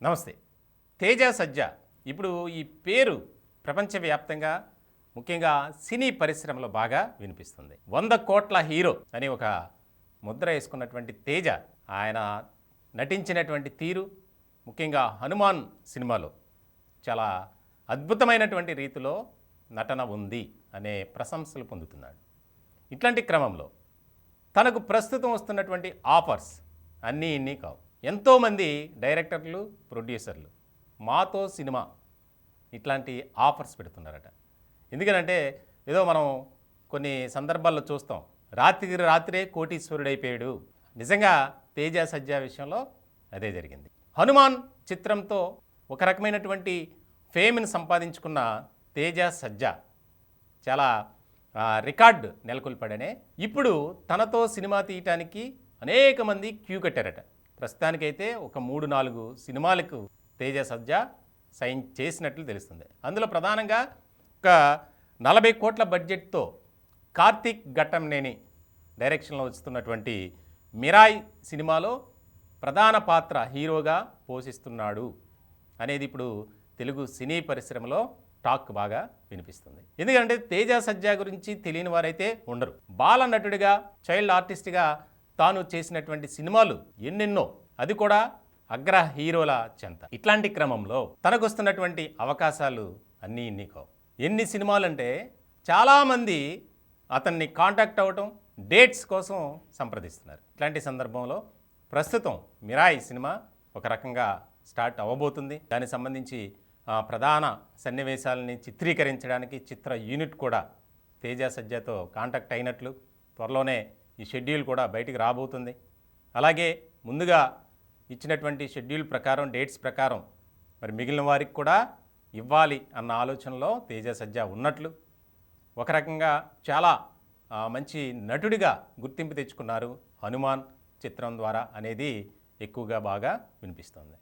నమస్తే. తేజ సజ్జా ఇప్పుడు ఈ పేరు ప్రపంచవ్యాప్తంగా ముఖ్యంగా సినీ పరిశ్రమలో బాగా వినిపిస్తుంది. 100 కోట్ల హీరో అని ఒక ముద్ర వేసుకున్నటువంటి తేజ ఆయన నటించినటువంటి తీరు ముఖ్యంగా హనుమాన్ సినిమాలో చాలా అద్భుతమైనటువంటి రీతిలో నటన ఉంది అనే ప్రశంసలు పొందుతున్నాడు. ఇట్లాంటి క్రమంలో తనకు ప్రస్తుతం వస్తున్నటువంటి ఆఫర్స్ అన్నీ ఇన్ని కావు. ఎంతోమంది డైరెక్టర్లు, ప్రొడ్యూసర్లు మాతో సినిమా ఇట్లాంటి ఆఫర్స్ పెడుతున్నారట. ఎందుకనంటే ఏదో మనం కొన్ని సందర్భాల్లో చూస్తాం, రాత్రికి రాత్రే కోటీశ్వరుడైపోయాడు. నిజంగా తేజ సజ్జా విషయంలో అదే జరిగింది. హనుమాన్ చిత్రంతో ఒక రకమైనటువంటి ఫేమ్ని సంపాదించుకున్న తేజ సజ్జా చాలా రికార్డు నెలకొల్పాడనే ఇప్పుడు తనతో సినిమా తీయటానికి అనేక మంది క్యూ కట్టారట. ప్రస్తుతానికైతే ఒక 3-4 సినిమాలకు తేజ సజ్జా సైన్ చేసినట్లు తెలుస్తుంది. అందులో ప్రధానంగా ఒక 40 కోట్ల బడ్జెట్తో కార్తీక్ ఘట్టంనేని డైరెక్షన్లో వస్తున్నటువంటి మిరాయ్ సినిమాలో ప్రధాన పాత్ర హీరోగా పోషిస్తున్నాడు అనేది ఇప్పుడు తెలుగు సినీ పరిశ్రమలో టాక్ బాగా వినిపిస్తుంది. ఎందుకంటే తేజ సజ్జా గురించి తెలియని వారైతే ఉండరు. బాల నటుడిగా, చైల్డ్ ఆర్టిస్ట్గా తాను చేసినటువంటి సినిమాలు ఎన్నెన్నో, అది కూడా అగ్ర హీరోల చెంత. ఇట్లాంటి క్రమంలో తనకు వస్తున్నటువంటి అవకాశాలు అన్నీ ఇన్ని కావు. ఎన్ని సినిమాలు అంటే చాలామంది అతన్ని కాంటాక్ట్ అవ్వటం, డేట్స్ కోసం సంప్రదిస్తున్నారు. ఇట్లాంటి సందర్భంలో ప్రస్తుతం మిరాయి సినిమా ఒక రకంగా స్టార్ట్ అవ్వబోతుంది. దానికి సంబంధించి ప్రధాన సన్నివేశాలని చిత్రీకరించడానికి చిత్ర యూనిట్ కూడా తేజ సజ్జాతో కాంటాక్ట్ అయినట్లు, త్వరలోనే ఈ షెడ్యూల్ కూడా బయటికి రాబోతుంది. అలాగే ముందుగా ఇచ్చినటువంటి షెడ్యూల్ ప్రకారం, డేట్స్ ప్రకారం మరి మిగిలిన వారికి కూడా ఇవ్వాలి అన్న ఆలోచనలో తేజ సజ్జా ఉన్నట్లు, ఒక రకంగా చాలా మంచి నటుడిగా గుర్తింపు తెచ్చుకున్నారు హనుమాన్ చిత్రం ద్వారా అనేది ఎక్కువగా బాగా వినిపిస్తుంది.